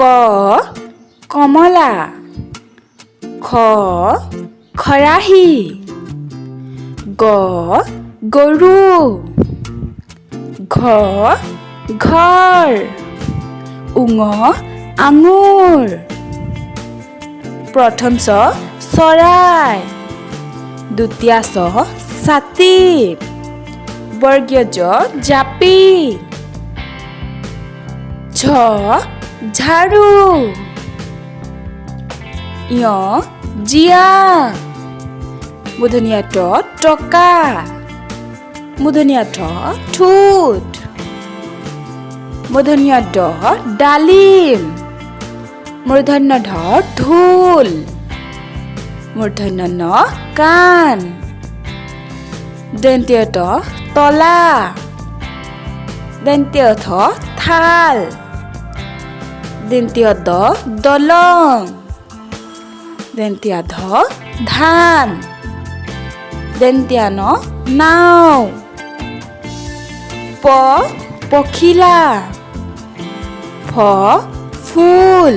ক কমলা খ খৰাহী গ গৰু ঘ ঘৰ উঙ আঙুৰ প্ৰথম চ চৰাই দ্বিতীয় চ ছাতি বৰ্গীয় জ জাপি ঝ ঝাৰু য় জিয়া মূৰ্ধন্য ট টকা মূৰ্ধন্য ঠ ঠোঁট মূৰ্ধন্য ড ডালিম মূৰ্ধন্য ঢ ঢোল মূৰ্ধন্য ন কাণ দন্ত্য ত তলা দন্ত্য থ থাল দন্ত্য দ দলং দন্ত্য ধ ধান দন্ত্য ন নাও প পখিলা ফ ফুল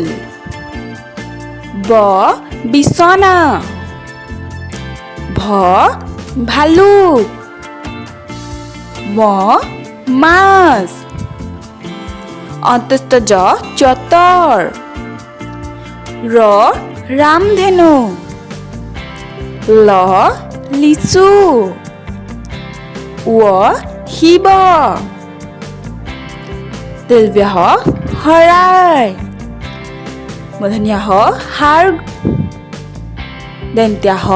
ব বিছনা ভ ভালুক ম মাছ অন্তস্থ জ যতৰ ৰ ৰামধেনু ল লিচু ৱ শিৱ দীৰ্ঘ হ শৰাই মূৰ্ধন্য হ হাৰ দন্ত্য হ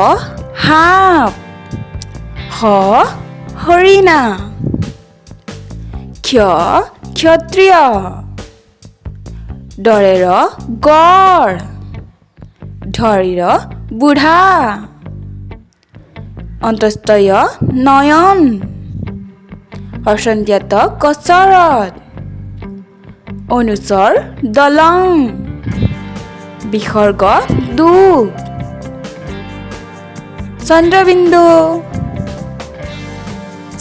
সাপ হ হৰিণা ক্ষ ক্ষত্ৰিয় ডৰেৰ গড় ধৰিৰ বুঢ়া অন্তস্থয় নয়ন হৰ্ষন্ত্যাত কচৰত অনুস্বৰ দলং বিসৰ্গ দুখ চন্দ্ৰবিন্দু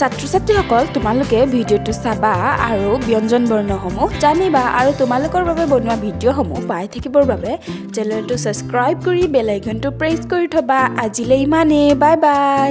ছাত্ৰ ছাত্ৰীসকল তোমালোকে ভিডিঅ'টো চাবা আৰু ব্যঞ্জন বৰ্ণসমূহ জানিবা আৰু তোমালোকৰ বাবে বনোৱা ভিডিঅ'সমূহ পাই থাকিবৰ বাবে চেনেলটো ছাবস্ক্ৰাইব কৰি বেল আইকনটো প্ৰেছ কৰি থবা আজিলৈ ইমানেই বাই বাই